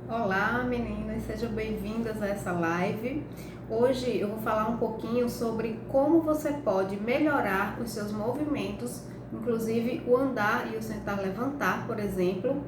Olá meninas, sejam bem-vindas a essa live. Hoje eu vou falar um pouquinho sobre como você pode melhorar os seus movimentos, inclusive o andar e o sentar levantar, por exemplo,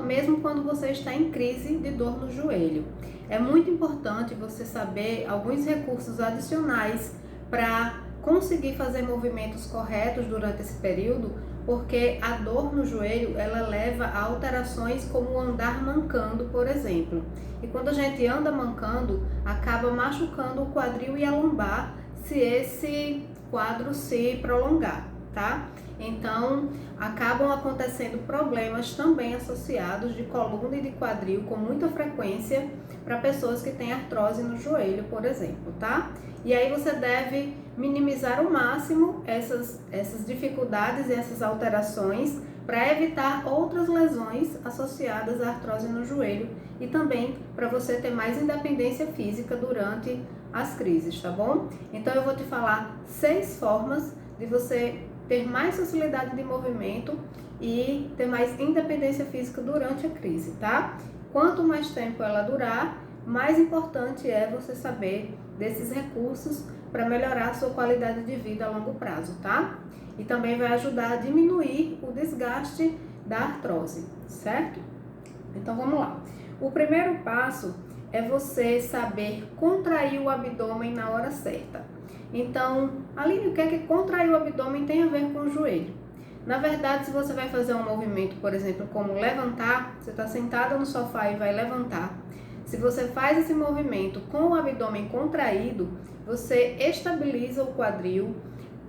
mesmo quando você está em crise de dor no joelho. É muito importante você saber alguns recursos adicionais para conseguir fazer movimentos corretos durante esse período, porque a dor no joelho ela leva a alterações como o andar mancando, por exemplo. E quando a gente anda mancando, acaba machucando o quadril e a lombar se esse quadro se prolongar, tá? Então, acabam acontecendo problemas também associados de coluna e de quadril com muita frequência para pessoas que têm artrose no joelho, por exemplo, tá? E aí você deve minimizar ao máximo essas dificuldades e essas alterações para evitar outras lesões associadas à artrose no joelho e também para você ter mais independência física durante as crises, tá bom? Então eu vou te falar 6 formas de você ter mais facilidade de movimento e ter mais independência física durante a crise, tá? Quanto mais tempo ela durar, mais importante é você saber desses recursos para melhorar a sua qualidade de vida a longo prazo, tá? E também vai ajudar a diminuir o desgaste da artrose, certo? Então vamos lá. O primeiro passo é você saber contrair o abdômen na hora certa. Então, Aline, o que é que contrair o abdômen tem a ver com o joelho? Na verdade, se você vai fazer um movimento, por exemplo, como levantar, você está sentada no sofá e vai levantar. Se você faz esse movimento com o abdômen contraído, você estabiliza o quadril,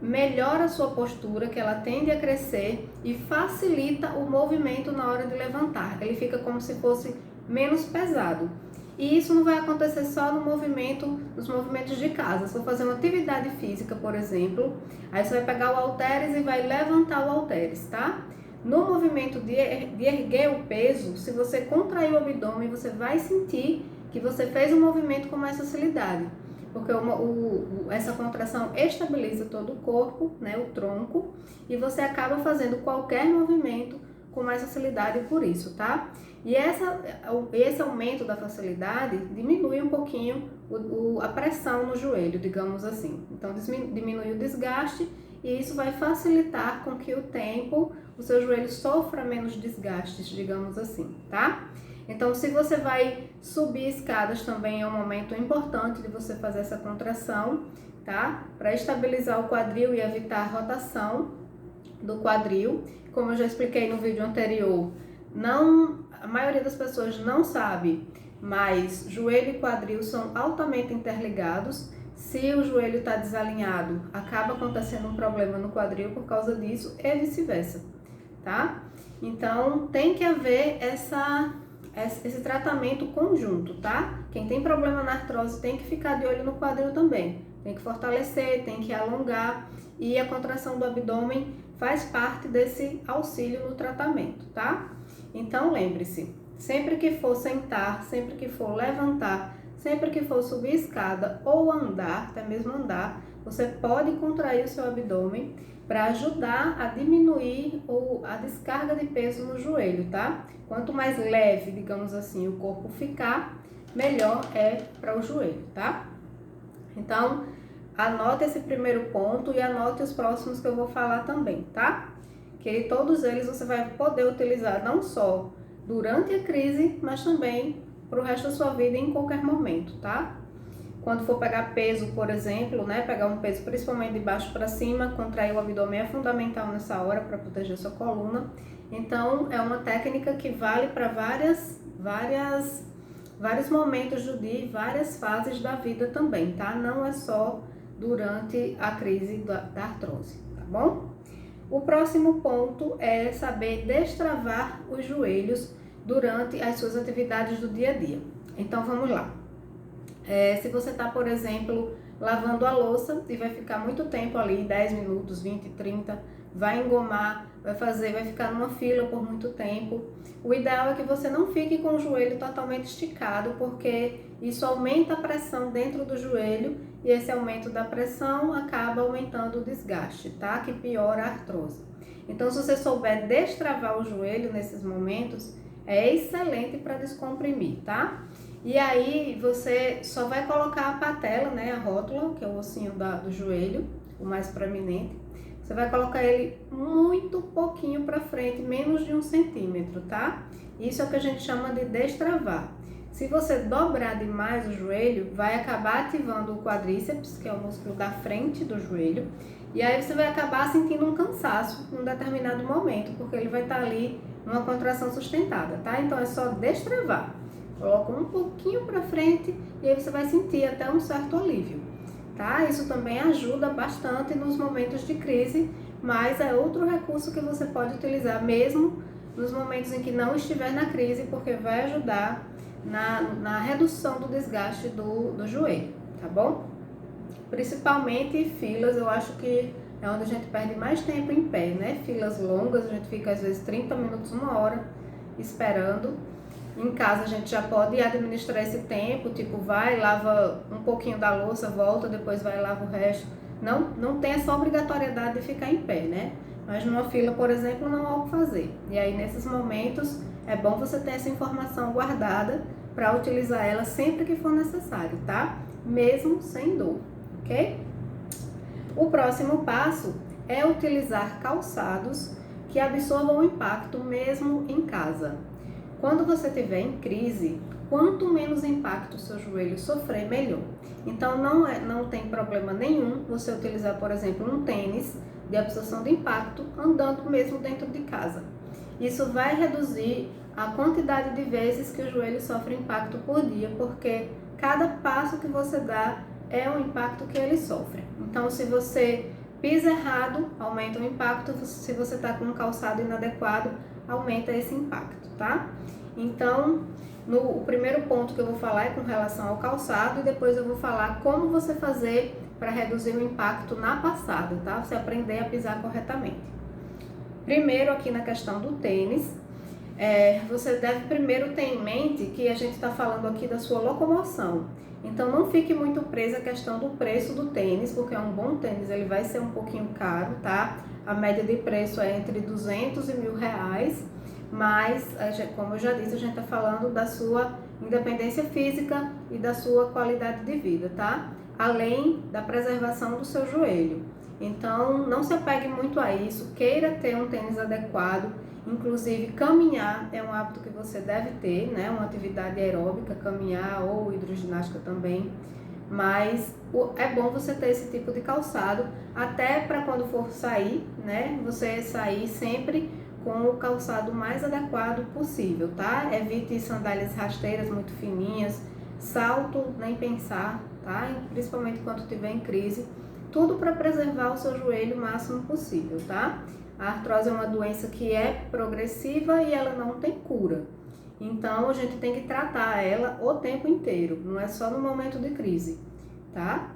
melhora a sua postura, que ela tende a crescer e facilita o movimento na hora de levantar. Ele fica como se fosse menos pesado. E isso não vai acontecer só no movimento, nos movimentos de casa. Se for fazer uma atividade física, por exemplo, aí você vai pegar o halteres e vai levantar o halteres, tá? No movimento de erguer o peso, se você contrair o abdômen, você vai sentir que você fez o movimento com mais facilidade, porque essa contração estabiliza todo o corpo, né, o tronco, e você acaba fazendo qualquer movimento com mais facilidade por isso, tá? E esse aumento da facilidade diminui um pouquinho a pressão no joelho, digamos assim. Então, diminui o desgaste e isso vai facilitar com que o seu joelho sofra menos desgastes, digamos assim, tá? Então, se você vai subir escadas, também é um momento importante de você fazer essa contração, tá? Para estabilizar o quadril e evitar a rotação do quadril. Como eu já expliquei no vídeo anterior, a maioria das pessoas não sabe, mas joelho e quadril são altamente interligados. Se o joelho está desalinhado, acaba acontecendo um problema no quadril por causa disso e vice-versa, tá? Então, tem que haver esse tratamento conjunto, tá? Quem tem problema na artrose tem que ficar de olho no quadril também. Tem que fortalecer, tem que alongar e a contração do abdômen faz parte desse auxílio no tratamento, tá? Então, lembre-se, sempre que for sentar, sempre que for levantar, sempre que for subir escada ou andar, até mesmo andar, você pode contrair o seu abdômen para ajudar a diminuir a descarga de peso no joelho, tá? Quanto mais leve, digamos assim, o corpo ficar, melhor é para o joelho, tá? Então, anote esse primeiro ponto e anote os próximos que eu vou falar também, tá? Que todos eles você vai poder utilizar não só durante a crise, mas também para o resto da sua vida em qualquer momento, tá? Quando for pegar peso, por exemplo, né, pegar um peso principalmente de baixo para cima, contrair o abdômen é fundamental nessa hora para proteger sua coluna. Então, é uma técnica que vale para vários momentos do dia e várias fases da vida também, tá? Não é só durante a crise da artrose, tá bom? O próximo ponto é saber destravar os joelhos durante as suas atividades do dia a dia. Então, vamos lá. Se você está, por exemplo, lavando a louça e vai ficar muito tempo ali, 10 minutos, 20, 30, vai engomar, vai ficar numa fila por muito tempo. O ideal é que você não fique com o joelho totalmente esticado, porque isso aumenta a pressão dentro do joelho e esse aumento da pressão acaba aumentando o desgaste, tá? Que piora a artrose. Então, se você souber destravar o joelho nesses momentos, É excelente para descomprimir, tá? E aí você só vai colocar a patela, né, a rótula, que é o ossinho do joelho, o mais proeminente. Você vai colocar ele muito pouquinho para frente, menos de 1 centímetro, tá? Isso é o que a gente chama de destravar. Se você dobrar demais o joelho, vai acabar ativando o quadríceps, que é o músculo da frente do joelho, e aí você vai acabar sentindo um cansaço em um determinado momento, porque ele vai estar ali numa contração sustentada, tá? Então é só destravar. Coloca um pouquinho para frente e aí você vai sentir até um certo alívio, tá? Isso também ajuda bastante nos momentos de crise, mas é outro recurso que você pode utilizar mesmo nos momentos em que não estiver na crise, porque vai ajudar na redução do desgaste do joelho, tá bom? Principalmente filas, eu acho que é onde a gente perde mais tempo em pé, né? Filas longas, a gente fica às vezes 30 minutos, 1 hora esperando. Em casa a gente já pode administrar esse tempo, tipo vai, lava um pouquinho da louça, volta, depois vai e lava o resto. Não tem essa obrigatoriedade de ficar em pé, né? Mas numa fila, por exemplo, não há o que fazer. E aí nesses momentos é bom você ter essa informação guardada para utilizar ela sempre que for necessário, tá? Mesmo sem dor, ok? O próximo passo é utilizar calçados que absorvam o impacto mesmo em casa. Quando você estiver em crise, quanto menos impacto o seu joelho sofrer, melhor. Então não tem problema nenhum você utilizar, por exemplo, um tênis de absorção de impacto andando mesmo dentro de casa. Isso vai reduzir a quantidade de vezes que o joelho sofre impacto por dia, porque cada passo que você dá é um impacto que ele sofre. Então, se você pisa errado, aumenta o impacto. Se você está com um calçado inadequado, aumenta esse impacto, tá? Então, o primeiro ponto que eu vou falar é com relação ao calçado e depois eu vou falar como você fazer para reduzir o impacto na passada, tá? Você aprender a pisar corretamente. Primeiro, aqui na questão do tênis, você deve primeiro ter em mente que a gente está falando aqui da sua locomoção. Então, não fique muito presa à questão do preço do tênis, porque um bom tênis ele vai ser um pouquinho caro, tá? A média de preço é entre 200 e R$ 1.000, mas, como eu já disse, a gente está falando da sua independência física e da sua qualidade de vida, tá? Além da preservação do seu joelho. Então, não se apegue muito a isso, queira ter um tênis adequado. Inclusive, caminhar é um hábito que você deve ter, né? Uma atividade aeróbica, caminhar ou hidroginástica também. Mas é bom você ter esse tipo de calçado, até para quando for sair, né? Você sair sempre com o calçado mais adequado possível, tá? Evite sandálias rasteiras muito fininhas, salto nem pensar, tá? Principalmente quando estiver em crise. Tudo para preservar o seu joelho o máximo possível, tá? A artrose é uma doença que é progressiva e ela não tem cura. Então, a gente tem que tratar ela o tempo inteiro, não é só no momento de crise, tá?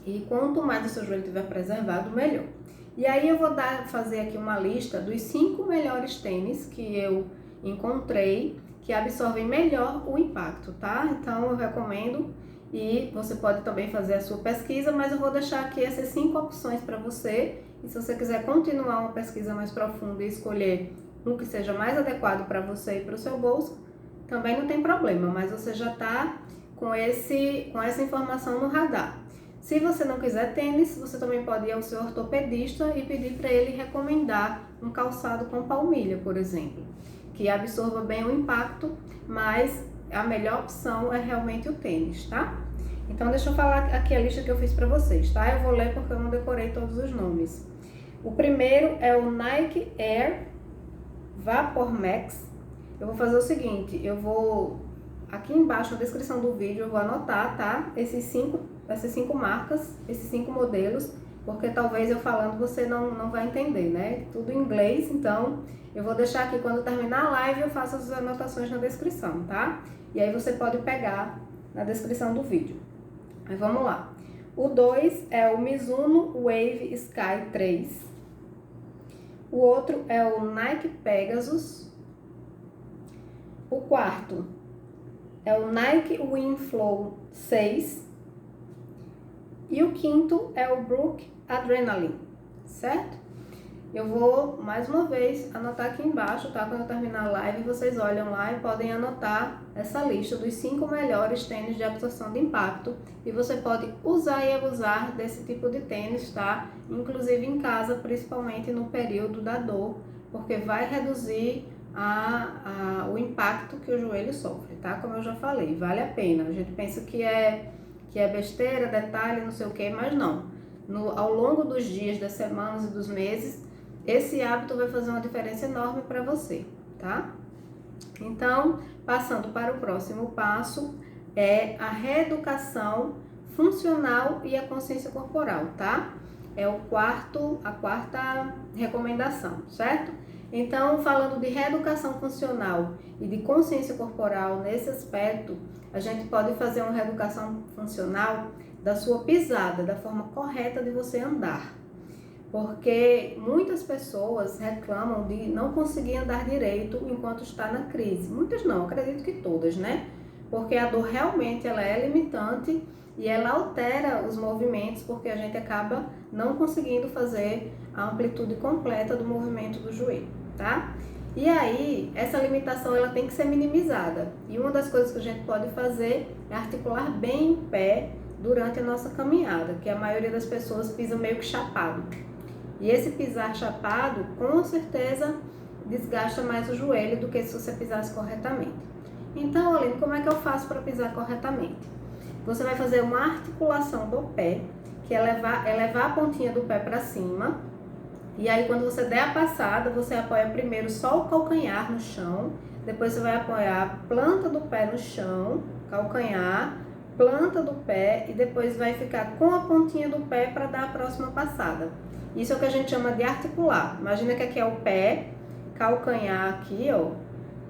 E quanto mais o seu joelho estiver preservado, melhor. E aí eu vou fazer aqui uma lista dos 5 melhores tênis que eu encontrei que absorvem melhor o impacto, tá? Então, eu recomendo. E você pode também fazer a sua pesquisa, mas eu vou deixar aqui essas 5 opções para você. E se você quiser continuar uma pesquisa mais profunda e escolher um que seja mais adequado para você e para o seu bolso, também não tem problema, mas você já está com essa informação no radar. Se você não quiser tênis, você também pode ir ao seu ortopedista e pedir para ele recomendar um calçado com palmilha, por exemplo, que absorva bem o impacto, mas a melhor opção é realmente o tênis, tá? Então, deixa eu falar aqui a lista que eu fiz para vocês, tá? Eu vou ler porque eu não decorei todos os nomes. O primeiro é o Nike Air Vapor Max. Eu vou fazer o seguinte, eu vou aqui embaixo na descrição do vídeo, eu vou anotar, tá? Essas cinco marcas, esses 5 modelos, porque talvez eu falando você não vai entender, né? Tudo em inglês, então eu vou deixar aqui quando terminar a live, eu faço as anotações na descrição, tá? E aí você pode pegar na descrição do vídeo. Mas vamos lá. O 2 é o Mizuno Wave Sky 3. O outro é o Nike Pegasus. O quarto é o Nike Winflow 6. E o quinto é o Brook Adrenaline, certo? Eu vou, mais uma vez, anotar aqui embaixo, tá? Quando eu terminar a live, vocês olham lá e podem anotar essa lista dos 5 melhores tênis de absorção de impacto. E você pode usar e abusar desse tipo de tênis, tá? Inclusive em casa, principalmente no período da dor, porque vai reduzir o impacto que o joelho sofre, tá? Como eu já falei, vale a pena. A gente pensa que é besteira, detalhe, não sei o que, mas não. Ao longo dos dias, das semanas e dos meses, esse hábito vai fazer uma diferença enorme para você, tá? Então, passando para o próximo passo, é a reeducação funcional e a consciência corporal, tá? É a quarta recomendação, certo? Então, falando de reeducação funcional e de consciência corporal nesse aspecto, a gente pode fazer uma reeducação funcional da sua pisada, da forma correta de você andar. Porque muitas pessoas reclamam de não conseguir andar direito enquanto está na crise. Muitas não, acredito que todas, né? Porque a dor realmente ela é limitante e ela altera os movimentos, porque a gente acaba não conseguindo fazer a amplitude completa do movimento do joelho, tá? E aí, essa limitação ela tem que ser minimizada. E uma das coisas que a gente pode fazer é articular bem em pé durante a nossa caminhada, que a maioria das pessoas pisa meio que chapado. E esse pisar chapado, com certeza, desgasta mais o joelho do que se você pisasse corretamente. Então, Aline, como é que eu faço para pisar corretamente? Você vai fazer uma articulação do pé, que é levar a pontinha do pé para cima. E aí, quando você der a passada, você apoia primeiro só o calcanhar no chão. Depois você vai apoiar a planta do pé no chão, calcanhar, planta do pé. E depois vai ficar com a pontinha do pé para dar a próxima passada. Isso é o que a gente chama de articular. Imagina que aqui é o pé, calcanhar aqui, ó.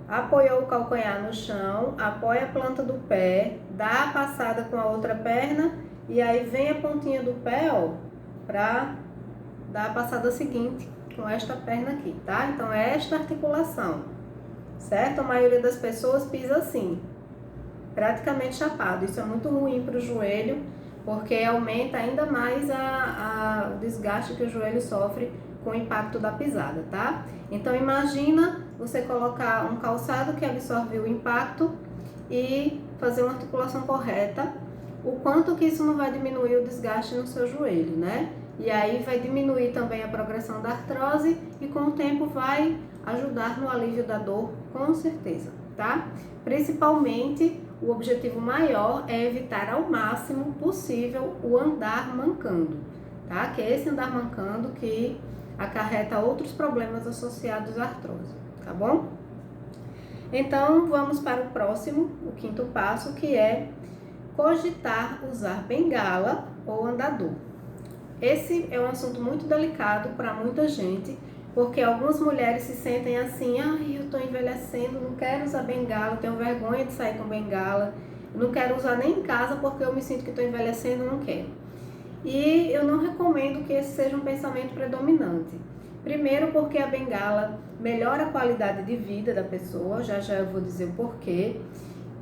Apoiou o calcanhar no chão, apoia a planta do pé, dá a passada com a outra perna e aí vem a pontinha do pé, ó, pra dar a passada seguinte com esta perna aqui, tá? Então é esta articulação, certo? A maioria das pessoas pisa assim, praticamente chapado. Isso é muito ruim para o joelho, porque aumenta ainda mais o desgaste que o joelho sofre com o impacto da pisada, tá? Então imagina você colocar um calçado que absorve o impacto e fazer uma articulação correta, o quanto que isso não vai diminuir o desgaste no seu joelho, né? E aí vai diminuir também a progressão da artrose e com o tempo vai ajudar no alívio da dor, com certeza, tá? Principalmente, o objetivo maior é evitar ao máximo possível o andar mancando, tá? Que é esse andar mancando que acarreta outros problemas associados à artrose, tá bom? Então, vamos para o próximo, o quinto passo, que é cogitar usar bengala ou andador. Esse é um assunto muito delicado para muita gente, porque algumas mulheres se sentem assim, eu tô envelhecendo, não quero usar bengala, tenho vergonha de sair com bengala, não quero usar nem em casa porque eu me sinto que tô envelhecendo, não quero. E eu não recomendo que esse seja um pensamento predominante. Primeiro porque a bengala melhora a qualidade de vida da pessoa, já eu vou dizer o porquê,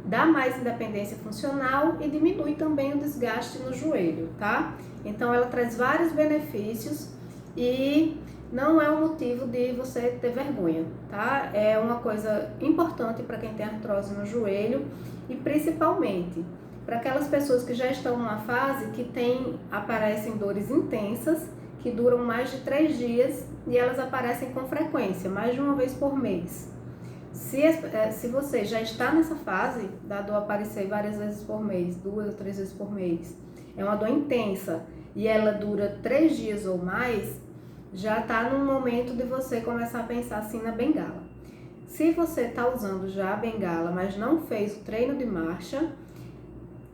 dá mais independência funcional e diminui também o desgaste no joelho, tá? Então ela traz vários benefícios e não é um motivo de você ter vergonha, tá? É uma coisa importante para quem tem artrose no joelho e principalmente para aquelas pessoas que já estão numa fase que aparecem dores intensas, que duram mais de 3 dias e elas aparecem com frequência, mais de uma vez por mês. Se você já está nessa fase da dor aparecer várias vezes por mês, 2 ou 3 vezes por mês, é uma dor intensa e ela dura 3 dias ou mais, já está no momento de você começar a pensar assim na bengala. Se você está usando já a bengala, mas não fez o treino de marcha,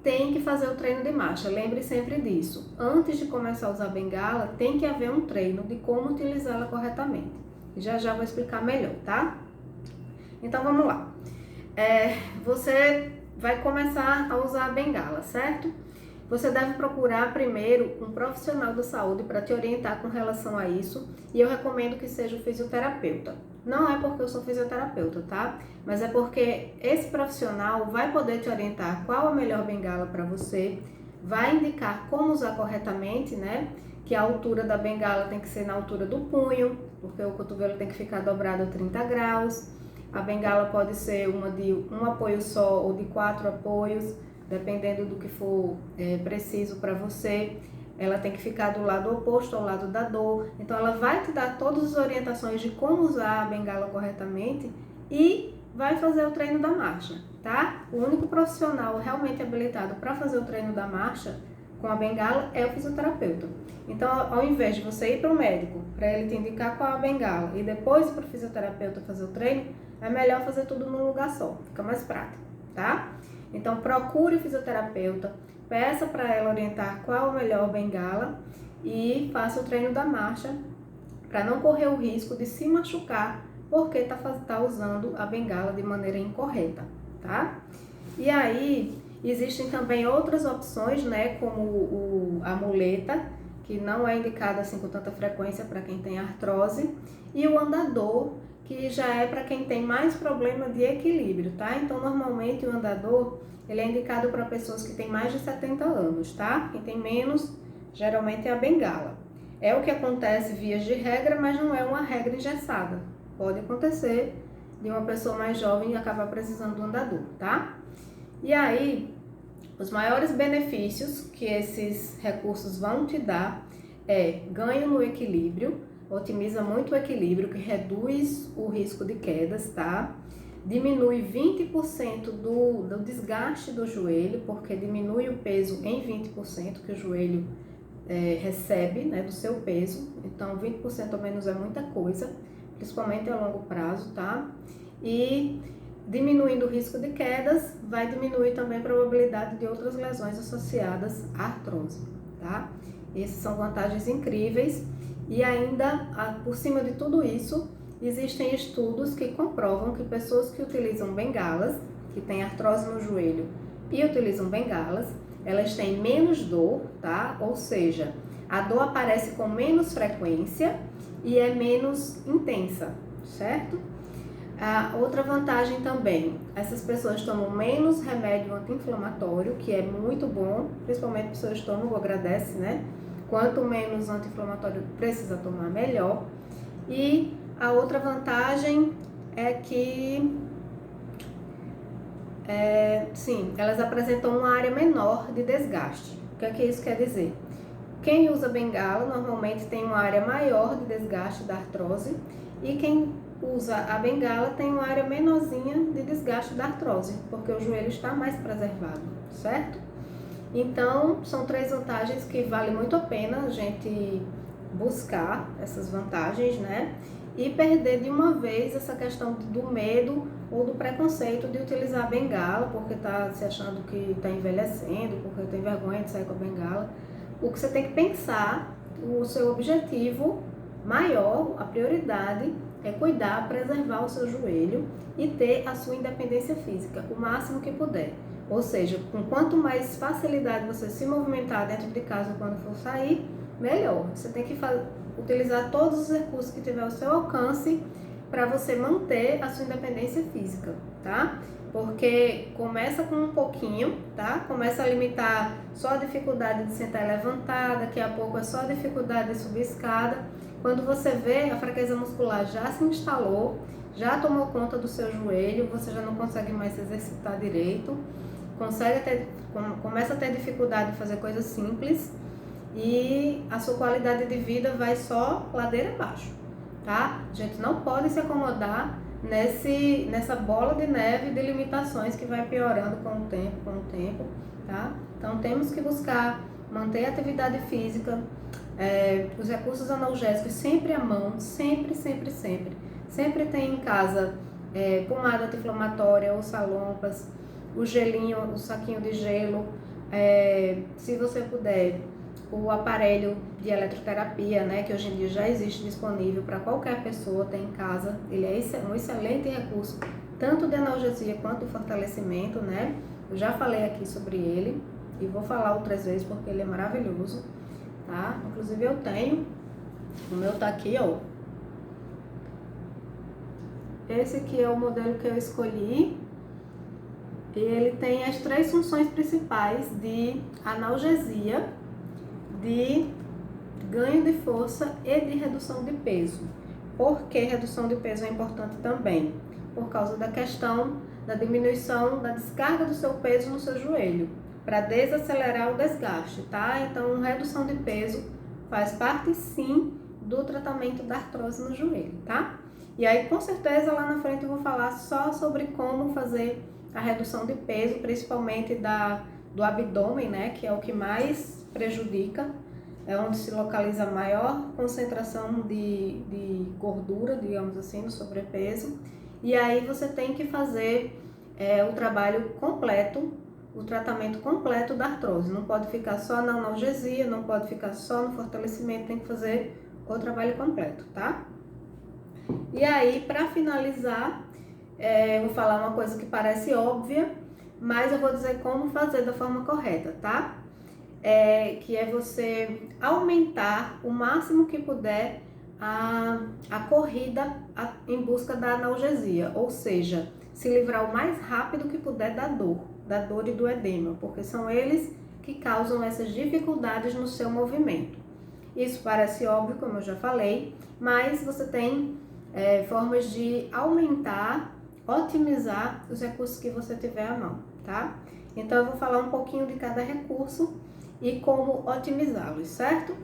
tem que fazer o treino de marcha. Lembre sempre disso. Antes de começar a usar a bengala, tem que haver um treino de como utilizá-la corretamente. Já vou explicar melhor, tá? Então vamos lá. Você vai começar a usar a bengala, certo? Você deve procurar primeiro um profissional da saúde para te orientar com relação a isso, e eu recomendo que seja o fisioterapeuta. Não é porque eu sou fisioterapeuta, tá? Mas é porque esse profissional vai poder te orientar qual a melhor bengala para você, vai indicar como usar corretamente, né? Que a altura da bengala tem que ser na altura do punho, porque o cotovelo tem que ficar dobrado a 30 graus. A bengala pode ser uma de um apoio só ou de 4 apoios, dependendo do que for preciso para você. Ela tem que ficar do lado oposto ao lado da dor. Então ela vai te dar todas as orientações de como usar a bengala corretamente e vai fazer o treino da marcha, tá? O único profissional realmente habilitado para fazer o treino da marcha com a bengala é o fisioterapeuta. Então, ao invés de você ir para o médico, para ele te indicar qual é a bengala e depois para o fisioterapeuta fazer o treino, é melhor fazer tudo num lugar só, fica mais prático, tá? Então, procure o fisioterapeuta, peça para ela orientar qual a melhor bengala e faça o treino da marcha para não correr o risco de se machucar porque tá usando a bengala de maneira incorreta, tá? E aí, existem também outras opções, né, como a muleta, que não é indicada assim com tanta frequência para quem tem artrose, e o andador, que já é para quem tem mais problema de equilíbrio, tá? Então, normalmente o andador, ele é indicado para pessoas que têm mais de 70 anos, tá? Quem tem menos, geralmente é a bengala. É o que acontece vias de regra, mas não é uma regra engessada. Pode acontecer de uma pessoa mais jovem acabar precisando do andador, tá? E aí, os maiores benefícios que esses recursos vão te dar é ganho no equilíbrio, otimiza muito o equilíbrio, que reduz o risco de quedas, tá? Diminui 20% do desgaste do joelho, porque diminui o peso em 20% que o joelho recebe, né, do seu peso. Então, 20% ou menos é muita coisa, principalmente a longo prazo, tá? E diminuindo o risco de quedas, vai diminuir também a probabilidade de outras lesões associadas à artrose, tá? Essas são vantagens incríveis e ainda, por cima de tudo isso, existem estudos que comprovam que pessoas que utilizam bengalas, que têm artrose no joelho e utilizam bengalas, elas têm menos dor, tá? Ou seja, a dor aparece com menos frequência e é menos intensa, certo? A outra vantagem também, essas pessoas tomam menos remédio anti-inflamatório, que é muito bom, principalmente para o seu estômago, agradece, né? Quanto menos anti-inflamatório precisa tomar, melhor. E a outra vantagem é que, sim, elas apresentam uma área menor de desgaste. O que é que isso quer dizer? Quem usa bengala normalmente tem uma área maior de desgaste da artrose e quem usa a bengala tem uma área menorzinha de desgaste da artrose, porque o joelho está mais preservado, certo? Então, são 3 vantagens que vale muito a pena a gente buscar essas vantagens, né? E perder de uma vez essa questão do medo ou do preconceito de utilizar a bengala, porque tá se achando que tá envelhecendo, porque tem vergonha de sair com a bengala. O que você tem que pensar, o seu objetivo maior, a prioridade, é cuidar, preservar o seu joelho e ter a sua independência física, o máximo que puder. Ou seja, com quanto mais facilidade você se movimentar dentro de casa quando for sair, melhor. Você tem que utilizar todos os recursos que tiver ao seu alcance para você manter a sua independência física, tá? Porque começa com um pouquinho, tá? Começa a limitar só a dificuldade de sentar e levantar, daqui a pouco é só a dificuldade de subir escada. Quando você vê, a fraqueza muscular já se instalou, já tomou conta do seu joelho, você já não consegue mais se exercitar direito, começa a ter dificuldade de fazer coisas simples e a sua qualidade de vida vai só ladeira abaixo, tá? A gente não pode se acomodar nessa bola de neve de limitações que vai piorando com o tempo, tá? Então temos que buscar manter a atividade física, os recursos analgésicos sempre à mão, sempre tem em casa pomada anti-inflamatória ou salompas, o gelinho, o saquinho de gelo, se você puder, o aparelho de eletroterapia, né, que hoje em dia já existe disponível para qualquer pessoa ter em casa. Ele é um excelente recurso, tanto de analgesia quanto de fortalecimento, né? Eu já falei aqui sobre ele e vou falar outras vezes porque ele é maravilhoso, tá? Inclusive eu tenho, o meu tá aqui, ó. Esse aqui é o modelo que eu escolhi e ele tem as 3 funções principais de analgesia, de ganho de força e de redução de peso. Por que redução de peso é importante também? Por causa da questão da diminuição da descarga do seu peso no seu joelho, para desacelerar o desgaste, tá? Então, redução de peso faz parte sim do tratamento da artrose no joelho, tá? E aí, com certeza, lá na frente eu vou falar só sobre como fazer a redução de peso, principalmente do abdômen, né? Que é o que mais prejudica, é onde se localiza a maior concentração de gordura, digamos assim, no sobrepeso. E aí você tem que fazer o trabalho completo, o tratamento completo da artrose. Não pode ficar só na analgesia, não pode ficar só no fortalecimento, tem que fazer o trabalho completo, tá? E aí, para finalizar, eu vou falar uma coisa que parece óbvia, mas eu vou dizer como fazer da forma correta, tá? Que é você aumentar o máximo que puder a corrida em busca da analgesia, ou seja, se livrar o mais rápido que puder da dor e do edema, porque são eles que causam essas dificuldades no seu movimento. Isso parece óbvio, como eu já falei, mas você tem formas de aumentar, otimizar os recursos que você tiver à mão, tá? Então eu vou falar um pouquinho de cada recurso e como otimizá-los, certo?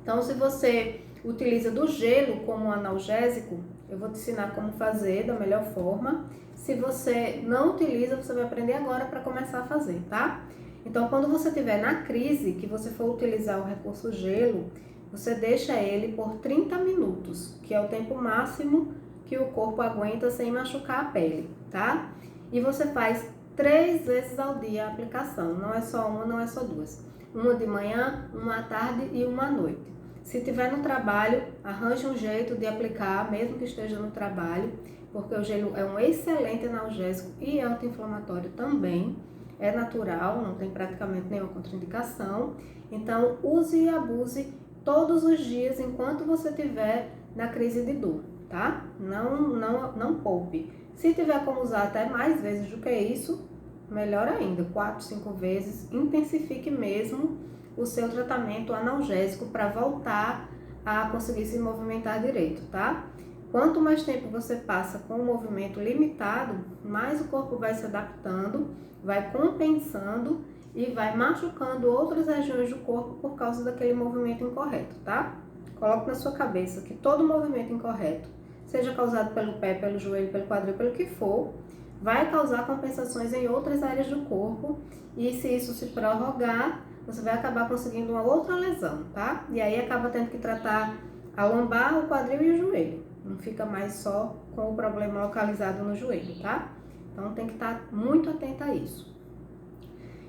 Então, se você utiliza do gelo como analgésico, eu vou te ensinar como fazer da melhor forma. Se você não utiliza, você vai aprender agora para começar a fazer, tá? Então, quando você estiver na crise, que você for utilizar o recurso gelo, você deixa ele por 30 minutos, que é o tempo máximo que o corpo aguenta sem machucar a pele, tá? E você faz 3 vezes ao dia a aplicação, não é só uma, não é só 2. Uma de manhã, uma à tarde e uma à noite. Se estiver no trabalho, arranje um jeito de aplicar, mesmo que esteja no trabalho, porque o gelo é um excelente analgésico e anti-inflamatório também. É natural, não tem praticamente nenhuma contraindicação. Então, use e abuse todos os dias enquanto você estiver na crise de dor, tá? Não poupe. Se tiver como usar até mais vezes do que isso, melhor ainda, 4, 5 vezes, intensifique mesmo o seu tratamento analgésico para voltar a conseguir se movimentar direito, tá? Quanto mais tempo você passa com o movimento limitado, mais o corpo vai se adaptando, vai compensando e vai machucando outras regiões do corpo por causa daquele movimento incorreto, tá? Coloque na sua cabeça que todo movimento incorreto, seja causado pelo pé, pelo joelho, pelo quadril, pelo que for, vai causar compensações em outras áreas do corpo e se isso se prorrogar, você vai acabar conseguindo uma outra lesão, tá? E aí acaba tendo que tratar a lombar, o quadril e o joelho. Não fica mais só com o problema localizado no joelho, tá? Então tem que estar muito atenta a isso.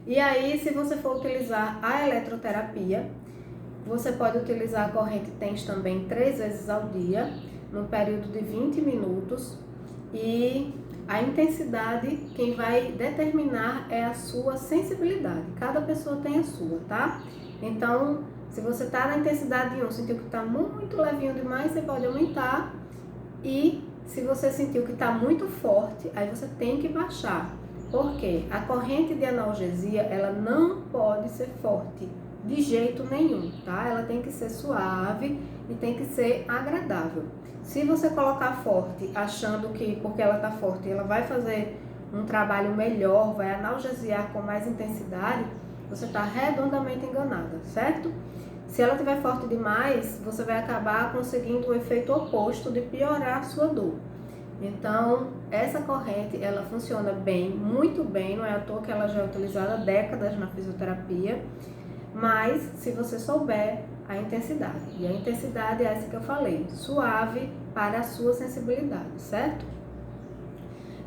E aí, se você for utilizar a eletroterapia, você pode utilizar a corrente TENS também 3 vezes ao dia, no período de 20 minutos. E a intensidade, quem vai determinar é a sua sensibilidade. Cada pessoa tem a sua, tá? Então, se você tá na intensidade 1, sentiu que tá muito levinho demais, você pode aumentar. E se você sentiu que tá muito forte, aí você tem que baixar. Porque a corrente de analgesia, ela não pode ser forte de jeito nenhum, tá? Ela tem que ser suave e tem que ser agradável. Se você colocar forte, achando que porque ela tá forte, ela vai fazer um trabalho melhor, vai analgesiar com mais intensidade, você está redondamente enganada, certo? Se ela estiver forte demais, você vai acabar conseguindo o efeito oposto de piorar a sua dor. Então, essa corrente, ela funciona bem, muito bem, não é à toa que ela já é utilizada há décadas na fisioterapia, mas se você souber a intensidade, e a intensidade é essa que eu falei, suave para a sua sensibilidade, certo?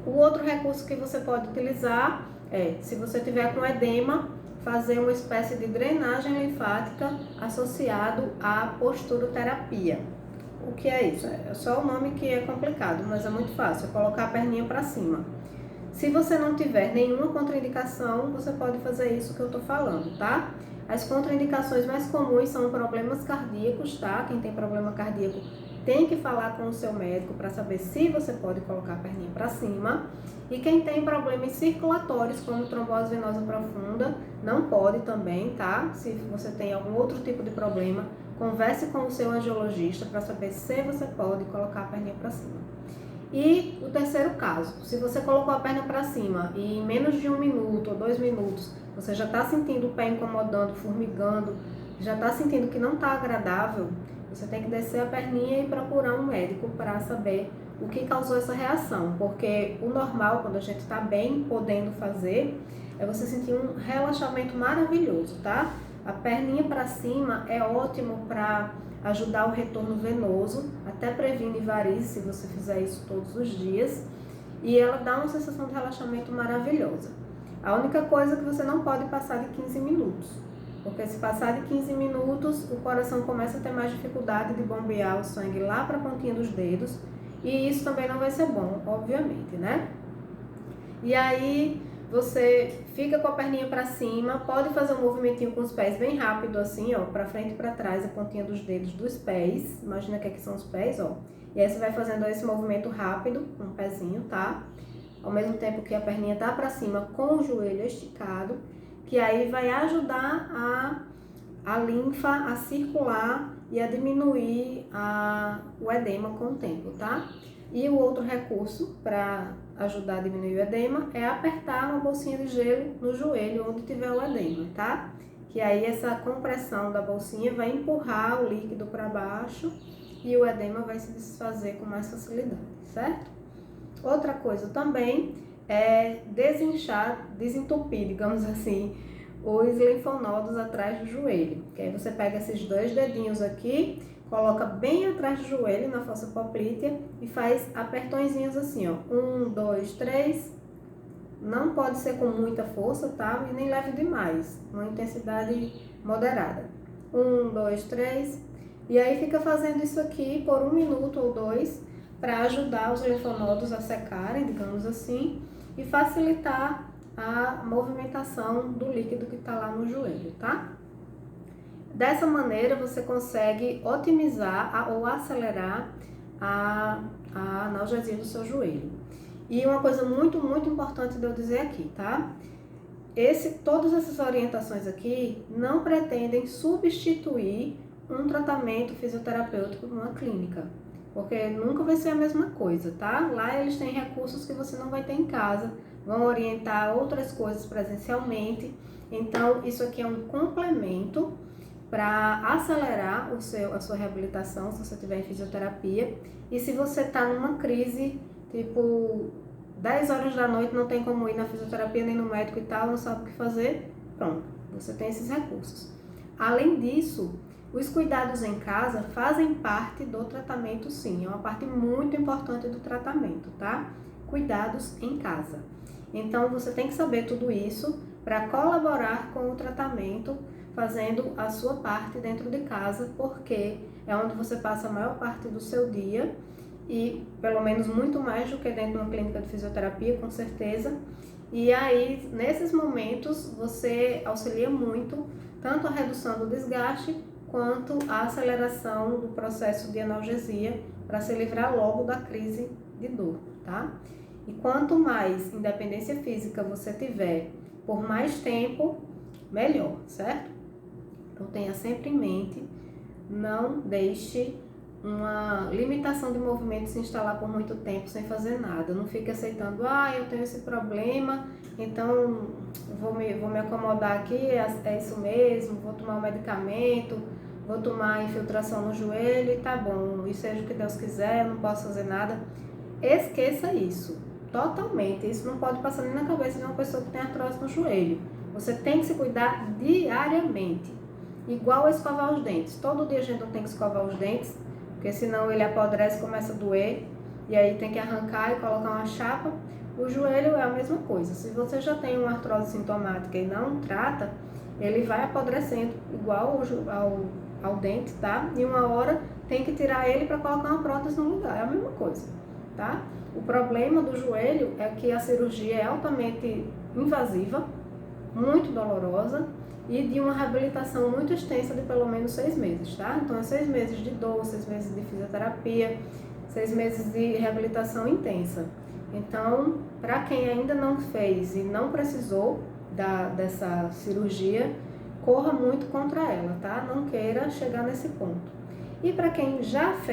O outro recurso que você pode utilizar é, se você tiver com edema, fazer uma espécie de drenagem linfática associado à posturoterapia. O que é isso? É só o nome que é complicado, mas é muito fácil, é colocar a perninha para cima. Se você não tiver nenhuma contraindicação, você pode fazer isso que eu estou falando, tá? As contraindicações mais comuns são problemas cardíacos, tá? Quem tem problema cardíaco tem que falar com o seu médico para saber se você pode colocar a perninha para cima. E quem tem problemas circulatórios, como trombose venosa profunda, não pode também, tá? Se você tem algum outro tipo de problema, converse com o seu angiologista para saber se você pode colocar a perninha para cima. E o terceiro caso, se você colocou a perna para cima e em menos de 1 minuto ou 2 minutos você já está sentindo o pé incomodando, formigando, já está sentindo que não está agradável, você tem que descer a perninha e procurar um médico para saber o que causou essa reação. Porque o normal, quando a gente está bem podendo fazer, é você sentir um relaxamento maravilhoso, tá? A perninha para cima é ótimo para ajudar o retorno venoso, até previne varizes se você fizer isso todos os dias. E ela dá uma sensação de relaxamento maravilhosa. A única coisa é que você não pode passar de 15 minutos. Porque se passar de 15 minutos, o coração começa a ter mais dificuldade de bombear o sangue lá para a pontinha dos dedos. E isso também não vai ser bom, obviamente, né? E aí você fica com a perninha para cima, pode fazer um movimentinho com os pés bem rápido assim, ó, para frente e para trás, a pontinha dos dedos dos pés. Imagina que aqui são os pés, ó. E aí você vai fazendo esse movimento rápido com o pezinho, tá? Ao mesmo tempo que a perninha tá para cima com o joelho esticado, que aí vai ajudar a linfa a circular e a diminuir o edema com o tempo, tá? E o outro recurso para ajudar a diminuir o edema é apertar uma bolsinha de gelo no joelho onde tiver o edema, tá? Que aí essa compressão da bolsinha vai empurrar o líquido para baixo e o edema vai se desfazer com mais facilidade, certo? Outra coisa também é desentupir, digamos assim, os linfonodos atrás do joelho. Que aí você pega esses 2 dedinhos aqui, coloca bem atrás do joelho, na fossa poplítea, e faz apertõezinhos assim, ó. 1, 2, 3. Não pode ser com muita força, tá? E nem leve demais. Uma intensidade moderada. 1, 2, 3. E aí fica fazendo isso aqui por 1 minuto ou 2, para ajudar os linfonodos a secarem, digamos assim, e facilitar a movimentação do líquido que está lá no joelho, tá? Dessa maneira você consegue otimizar ou acelerar a analgesia do seu joelho. E uma coisa muito importante de eu dizer aqui, tá? Todas essas orientações aqui não pretendem substituir um tratamento fisioterapêutico numa clínica, porque nunca vai ser a mesma coisa, tá? Lá eles têm recursos que você não vai ter em casa, vão orientar outras coisas presencialmente. Então, isso aqui é um complemento para acelerar a sua reabilitação, se você estiver em fisioterapia. E se você está numa crise, tipo 10 horas da noite, não tem como ir na fisioterapia nem no médico e tal, não sabe o que fazer, pronto, você tem esses recursos. Além disso, os cuidados em casa fazem parte do tratamento, sim, é uma parte muito importante do tratamento, tá? Cuidados em casa. Então, você tem que saber tudo isso para colaborar com o tratamento, fazendo a sua parte dentro de casa, porque é onde você passa a maior parte do seu dia e pelo menos muito mais do que dentro de uma clínica de fisioterapia, com certeza. E aí, nesses momentos, você auxilia muito, tanto a redução do desgaste, quanto a aceleração do processo de analgesia, para se livrar logo da crise de dor, tá? E quanto mais independência física você tiver por mais tempo, melhor, certo? Então tenha sempre em mente, não deixe uma limitação de movimento se instalar por muito tempo sem fazer nada. Não fique aceitando, eu tenho esse problema, então vou me acomodar aqui, é isso mesmo, vou tomar um medicamento, vou tomar infiltração no joelho e tá bom, e seja o que Deus quiser, eu não posso fazer nada. Esqueça isso, totalmente. Isso não pode passar nem na cabeça de uma pessoa que tem artrose no joelho. Você tem que se cuidar diariamente, igual a escovar os dentes. Todo dia a gente não tem que escovar os dentes, porque senão ele apodrece e começa a doer, e aí tem que arrancar e colocar uma chapa. O joelho é a mesma coisa. Se você já tem uma artrose sintomática e não trata, ele vai apodrecendo igual ao dente, tá? E uma hora tem que tirar ele para colocar uma prótese no lugar, é a mesma coisa, tá? O problema do joelho é que a cirurgia é altamente invasiva, muito dolorosa e de uma reabilitação muito extensa de pelo menos 6 meses, tá? Então é 6 meses de dor, 6 meses de fisioterapia, 6 meses de reabilitação intensa. Então, para quem ainda não fez e não precisou dessa cirurgia, corra muito contra ela, tá? Não queira chegar nesse ponto. E para quem já fez